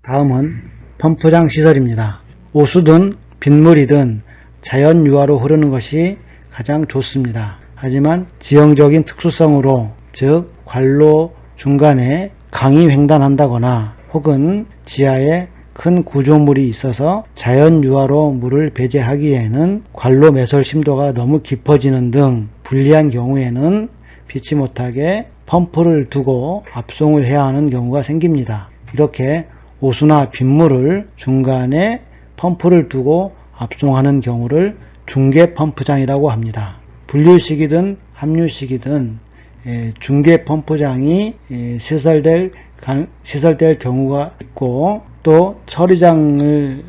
다음은 펌프장 시설입니다. 오수든 빗물이든 자연 유화로 흐르는 것이 가장 좋습니다. 하지만 지형적인 특수성으로, 즉 관로 중간에 강이 횡단한다거나 혹은 지하에 큰 구조물이 있어서 자연 유화로 물을 배제하기에는 관로 매설 심도가 너무 깊어지는 등 불리한 경우에는 피치 못하게 펌프를 두고 압송을 해야 하는 경우가 생깁니다. 이렇게 오수나 빗물을 중간에 펌프를 두고 압송하는 경우를 중계 펌프장이라고 합니다. 분류식이든 합류식이든 중계 펌프장이 시설될 경우가 있고, 또 처리장을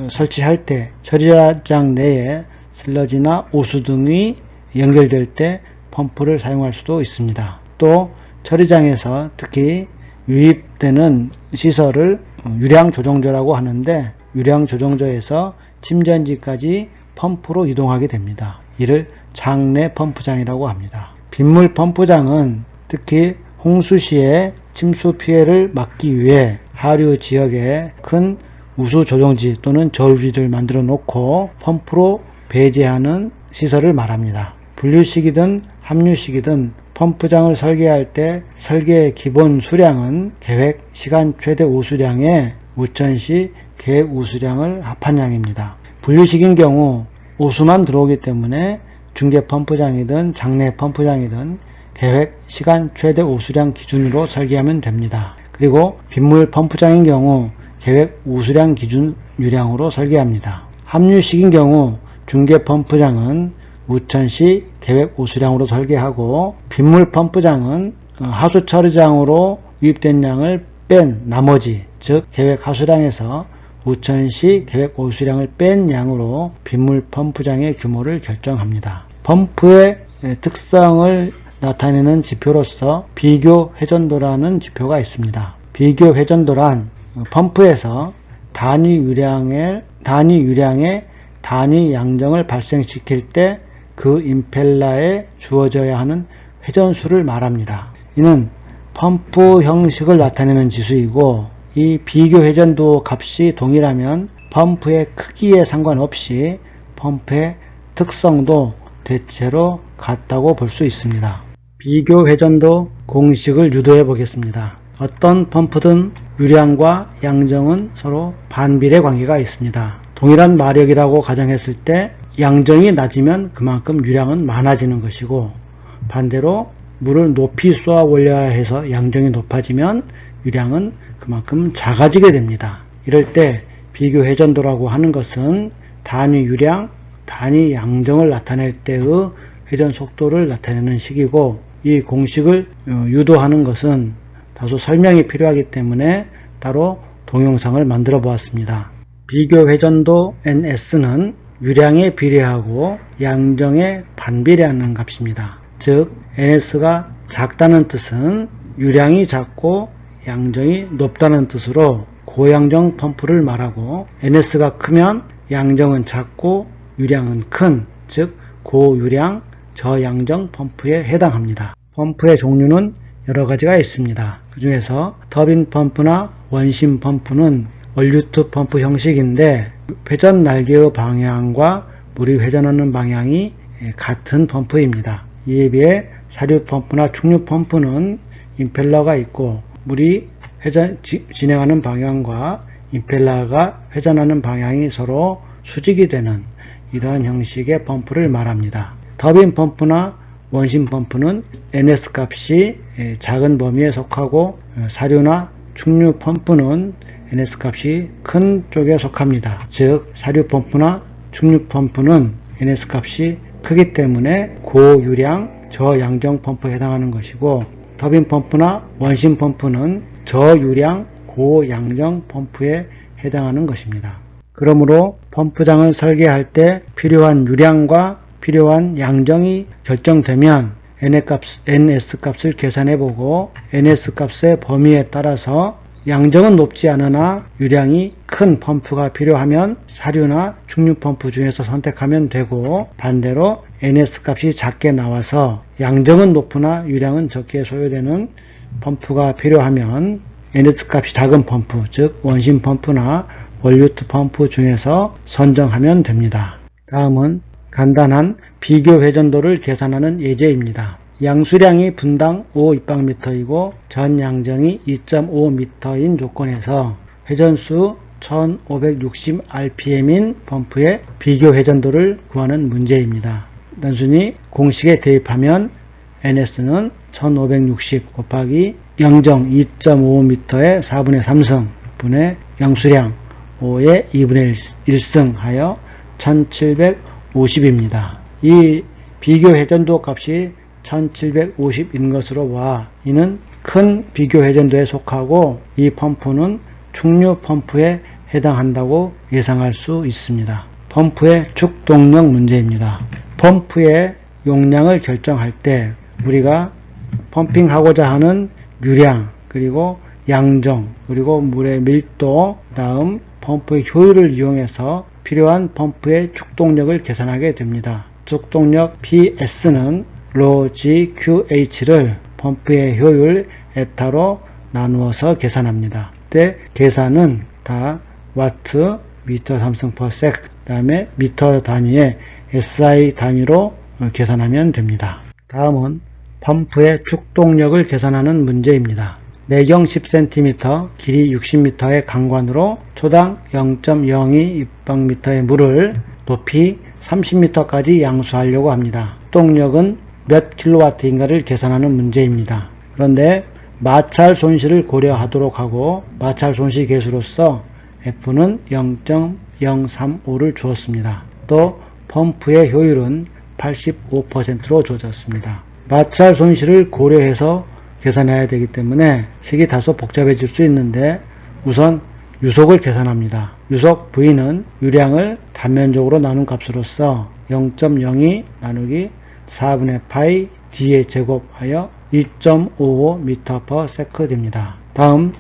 설치할 때 처리장 내에 슬러지나 오수 등이 연결될 때 펌프를 사용할 수도 있습니다. 또 처리장에서 특히 유입되는 시설을 유량 조정조라고 하는데, 유량 조정조에서 침전지까지 펌프로 이동하게 됩니다. 이를 장내 펌프장이라고 합니다. 빗물 펌프장은 특히 홍수 시에 침수 피해를 막기 위해 하류 지역에 큰 우수 조정지 또는 저울비를 만들어 놓고 펌프로 배제하는 시설을 말합니다. 분류식이든 합류식이든 펌프장을 설계할 때 설계의 기본 수량은 계획 시간 최대 오수량에 우천시 계획 우수량을 합한 양입니다. 분류식인 경우 오수만 들어오기 때문에 중계 펌프장이든 장내 펌프장이든 계획 시간 최대 오수량 기준으로 설계하면 됩니다. 그리고 빗물 펌프장인 경우 계획 우수량 기준 유량으로 설계합니다. 합류식인 경우 중계 펌프장은 우천시 계획 우수량으로 설계하고, 빗물 펌프장은 하수 처리장으로 유입된 양을 뺀 나머지, 즉 계획 하수량에서 우천시 계획 오수량을 뺀 양으로 빗물 펌프장의 규모를 결정합니다. 펌프의 특성을 나타내는 지표로서 비교 회전도라는 지표가 있습니다. 비교 회전도란 펌프에서 단위 유량의 단위 양정을 발생시킬 때 그 임펠러에 주어져야 하는 회전수를 말합니다. 이는 펌프 형식을 나타내는 지수이고, 이 비교 회전도 값이 동일하면 펌프의 크기에 상관없이 펌프의 특성도 대체로 같다고 볼 수 있습니다. 비교 회전도 공식을 유도해 보겠습니다. 어떤 펌프든 유량과 양정은 서로 반비례 관계가 있습니다. 동일한 마력이라고 가정했을 때 양정이 낮으면 그만큼 유량은 많아지는 것이고, 반대로 물을 높이 쏘아 올려야 해서 양정이 높아지면 유량은 그만큼 작아지게 됩니다. 이럴 때 비교 회전도라고 하는 것은 단위 유량, 단위 양정을 나타낼 때의 회전 속도를 나타내는 식이고, 이 공식을 유도하는 것은 다소 설명이 필요하기 때문에 따로 동영상을 만들어 보았습니다. 비교 회전도 NS는 유량에 비례하고 양정에 반비례하는 값입니다. 즉 NS가 작다는 뜻은 유량이 작고 양정이 높다는 뜻으로 고양정 펌프를 말하고, NS가 크면 양정은 작고 유량은 큰, 즉 고유량 저양정 펌프에 해당합니다. 펌프의 종류는 여러 가지가 있습니다. 그 중에서 터빈 펌프나 원심 펌프는 월류트 펌프 형식인데, 회전 날개의 방향과 물이 회전하는 방향이 같은 펌프입니다. 이에 비해 사류 펌프나 충류 펌프는 임펠러가 있고, 물이 진행하는 방향과 임펠러가 회전하는 방향이 서로 수직이 되는 이러한 형식의 펌프를 말합니다. 터빈 펌프나 원심 펌프는 NS 값이 작은 범위에 속하고, 사류나 충류 펌프는 NS 값이 큰 쪽에 속합니다. 즉 사류 펌프나 충류 펌프는 NS 값이 크기 때문에 고유량 저양정 펌프에 해당하는 것이고, 터빈 펌프나 원심 펌프는 저유량 고양정 펌프에 해당하는 것입니다. 그러므로 펌프장을 설계할 때 필요한 유량과 필요한 양정이 결정되면 NS 값을 계산해보고, NS 값의 범위에 따라서 양정은 높지 않으나 유량이 큰 펌프가 필요하면 사류나 충류 펌프 중에서 선택하면 되고, 반대로 NS 값이 작게 나와서 양정은 높으나 유량은 적게 소요되는 펌프가 필요하면 NS 값이 작은 펌프, 즉 원심 펌프나 볼뷰트 펌프 중에서 선정하면 됩니다. 다음은 간단한 비교 회전도를 계산하는 예제입니다. 양수량이 분당 5 입방미터이고 전 양정이 2.5m인 조건에서 회전수 1560rpm인 펌프의 비교 회전도를 구하는 문제입니다. 단순히 공식에 대입하면 NS는 1560 곱하기 양정 2.5m의 4분의 3승 분의 양수량 5의 2분의 1승 하여 1750입니다. 이 비교 회전도 값이 1750인 것으로 봐 이는 큰 비교 회전도에 속하고 이 펌프는 충류 펌프에 해당한다고 예상할 수 있습니다. 펌프의 축동력 문제입니다. 펌프의 용량을 결정할 때 우리가 펌핑하고자 하는 유량, 그리고 양정, 그리고 물의 밀도, 그 다음 펌프의 효율을 이용해서 필요한 펌프의 축동력을 계산하게 됩니다. 축동력 PS는 rho GQH를 펌프의 효율 에타로 나누어서 계산합니다. 그때 계산은 다 와트, 미터 3승 per sec, 그 다음에 미터 단위의 SI 단위로 계산하면 됩니다. 다음은 펌프의 축동력을 계산하는 문제입니다. 내경 10cm, 길이 60m의 강관으로 초당 0.02 입방미터의 물을 높이 30m까지 양수하려고 합니다. 축동력은 몇 킬로와트인가를 계산하는 문제입니다. 그런데 마찰 손실을 고려하도록 하고 마찰 손실 계수로서 F는 0.035를 주었습니다. 또 펌프의 효율은 85%로 주어졌습니다. 마찰 손실을 고려해서 계산해야 되기 때문에 식이 다소 복잡해질 수 있는데 우선 유속을 계산합니다. 유속 V는 유량을 단면적으로 나눈 값으로서 0.02 나누기 4분의 파이 D의 제곱하여 2.55 m/s 됩니다. 다음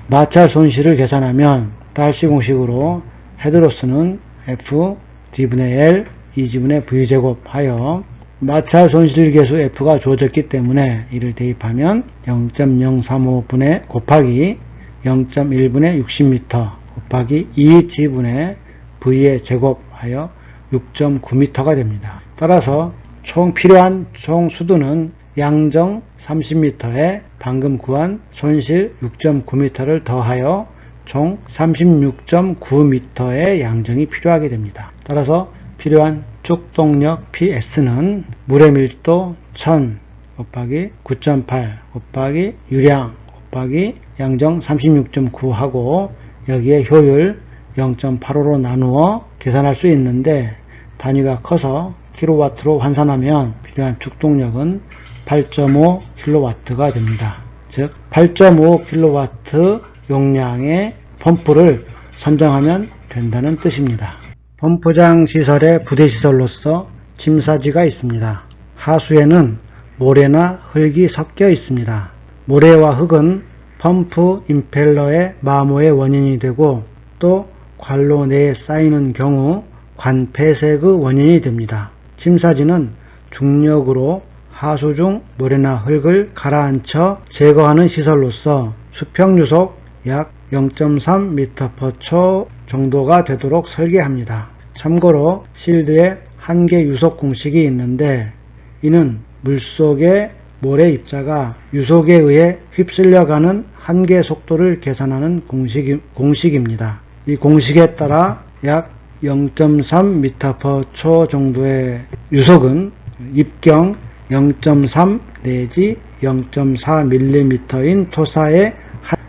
마찰 손실을 계산하면 달시 공식으로 헤드로스는 F D분의 L 2지분의 V제곱 하여 마찰 손실 계수 F가 주어졌기 때문에 이를 대입하면 0.035분의 곱하기 0.1분의 60m 곱하기 2지분의 V의 제곱하여 6.9m가 됩니다. 따라서 총 필요한 총 수두는 양정 30m에 방금 구한 손실 6.9m를 더하여 총 36.9m의 양정이 필요하게 됩니다. 따라서 필요한 축동력 PS는 물의 밀도 1000 곱하기 9.8 곱하기 유량 곱하기 양정 36.9 하고 여기에 효율 0.85로 나누어 계산할 수 있는데 단위가 커서 킬로와트로 환산하면 필요한 축동력은 8.5 킬로와트가 됩니다. 즉 8.5 킬로와트 용량의 펌프를 선정하면 된다는 뜻입니다. 펌프장 시설의 부대시설로서 침사지가 있습니다. 하수에는 모래나 흙이 섞여 있습니다. 모래와 흙은 펌프 임펠러의 마모의 원인이 되고 또 관로 내에 쌓이는 경우 관 폐색의 원인이 됩니다. 침사지는 중력으로 하수 중 모래나 흙을 가라앉혀 제거하는 시설로서 수평 유속 약 0.3m/초 정도가 되도록 설계합니다. 참고로 실드에 한계 유속 공식이 있는데 이는 물속의 모래 입자가 유속에 의해 휩쓸려가는 한계 속도를 계산하는 공식입니다. 이 공식에 따라 약 0.3m/초 정도의 유속은 입경 0.3 내지 0.4mm인 토사의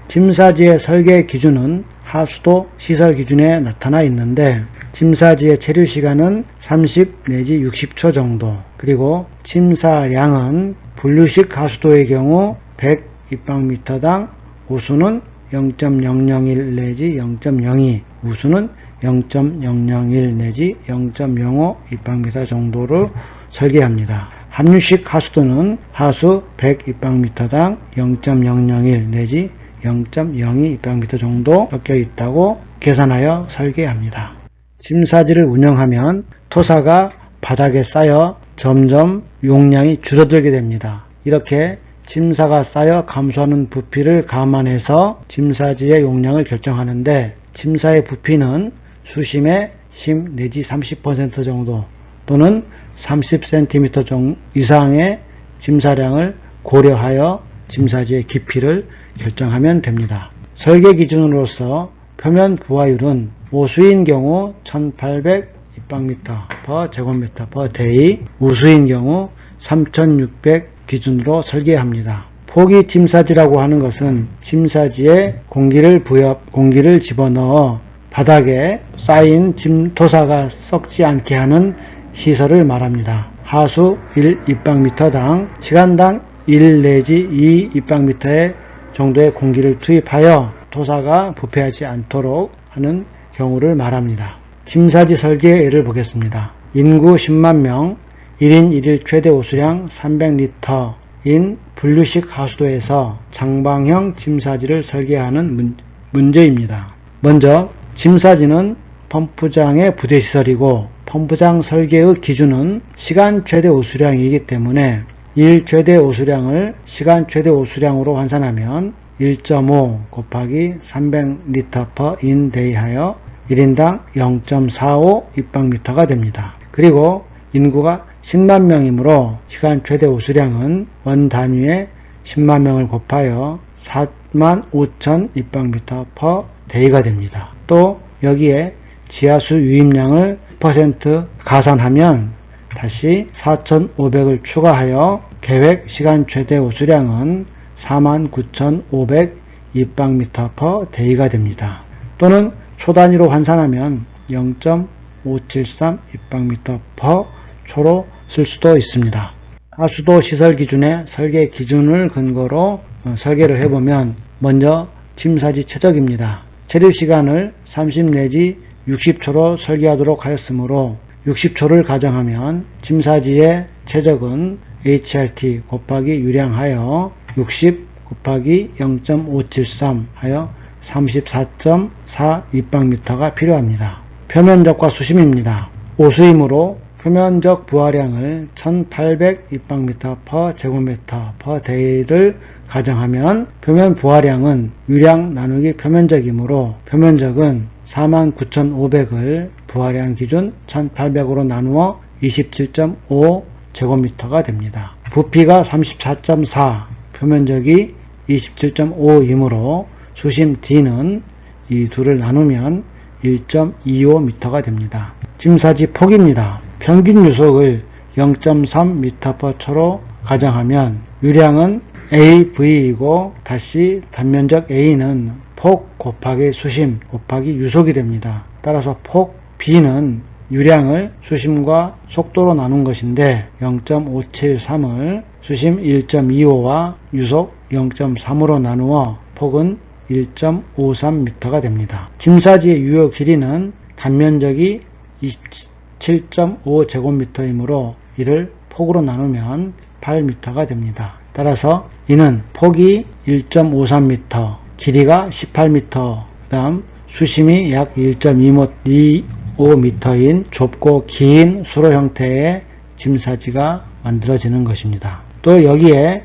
침사지의 설계 기준은 하수도 시설 기준에 나타나 있는데 침사지의 체류 시간은 30 내지 60초 정도, 그리고 침사량은 분류식 하수도의 경우 100 입방미터당 호수는 0.001 내지 0.02, 우수는 0.001 내지 0.05 입방미터 정도로 설계합니다. 함유식 하수도는 하수 100 입방미터당 0.001 내지 0.02 입방미터 정도 섞여 있다고 계산하여 설계합니다. 침사지를 운영하면 토사가 바닥에 쌓여 점점 용량이 줄어들게 됩니다. 이렇게 침사가 쌓여 감소하는 부피를 감안해서 침사지의 용량을 결정하는데, 침사의 부피는 수심의 10 내지 30% 정도 또는 30cm 이상의 침사량을 고려하여 침사지의 깊이를 결정하면 됩니다. 설계 기준으로서 표면 부하율은 오수인 경우 1800 입방미터/제곱미터/데이, 우수인 경우 3600 기준으로 설계합니다. 포기 침사지라고 하는 것은 침사지에 공기를 집어넣어 바닥에 쌓인 토사가 썩지 않게 하는 시설을 말합니다. 하수 1 입방미터당 시간당 1 내지 2 입방미터의 정도의 공기를 투입하여 토사가 부패하지 않도록 하는 경우를 말합니다. 침사지 설계의 예를 보겠습니다. 인구 10만 명, 1인 1일 최대 호수량 300리터인 분류식 하수도에서 장방형 침사지를 설계하는 문제입니다. 먼저 침사지는 펌프장의 부대시설이고, 펌프장 설계의 기준은 시간 최대 호수량이기 때문에 1 최대 호수량을 시간 최대 호수량으로 환산하면 1.5 곱하기 300L/in day 하여 1인당 0.45 입방미터가 됩니다. 그리고 인구가 10만 명이므로 시간 최대 호수량은 원 단위에 10만 명을 곱하여 45,000 입방미터/day가 됩니다. 또 여기에 지하수 유입량을 10% 가산하면 다시 4,500을 추가하여 계획 시간 최대 호수량은 49,500 입방미터/day가 됩니다. 또는 초 단위로 환산하면 0.573 입방미터/초로 쓸 수도 있습니다. 하수도 시설 기준의 설계 기준을 근거로 설계를 해보면, 먼저 침사지 최적입니다. 체류 시간을 30 내지 60초로 설계하도록 하였으므로 60초를 가정하면 침사지의 최적은 HRT 곱하기 유량하여 60 곱하기 0.573 하여 34.4 입방미터가 필요합니다. 표면적과 수심입니다. 오수이므로 표면적 부하량을 1800 입방미터/제곱미터/day를 가정하면 표면 부하량은 유량 나누기 표면적이므로 표면적은 49,500을 부하량 기준 1800으로 나누어 27.5 제곱미터가 됩니다. 부피가 34.4, 표면적이 27.5이므로 수심 D는 이 둘을 나누면 1.25m가 됩니다. 침사지 폭입니다. 평균 유속을 0.3m/초로 가정하면 유량은 AV이고 다시 단면적 A는 폭 곱하기 수심 곱하기 유속이 됩니다. 따라서 폭 B는 유량을 수심과 속도로 나눈 것인데 0.573을 수심 1.25와 유속 0.3으로 나누어 폭은 1.53m가 됩니다. 침사지의 유효 길이는 단면적이 27.5 제곱미터이므로 이를 폭으로 나누면 8m가 됩니다. 따라서 이는 폭이 1.53m, 길이가 18m, 그 다음 수심이 약 1.25m인 좁고 긴 수로 형태의 침사지가 만들어지는 것입니다. 또 여기에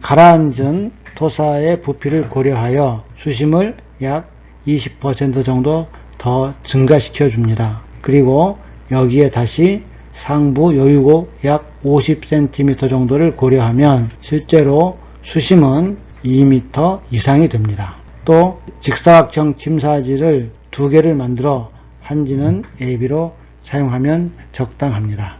가라앉은 토사의 부피를 고려하여 수심을 약 20% 정도 더 증가시켜 줍니다. 그리고 여기에 다시 상부 여유고 약 50cm 정도를 고려하면 실제로 수심은 2m 이상이 됩니다. 또 직사각형 침사지를 2개를 만들어 한지는 AB로 사용하면 적당합니다.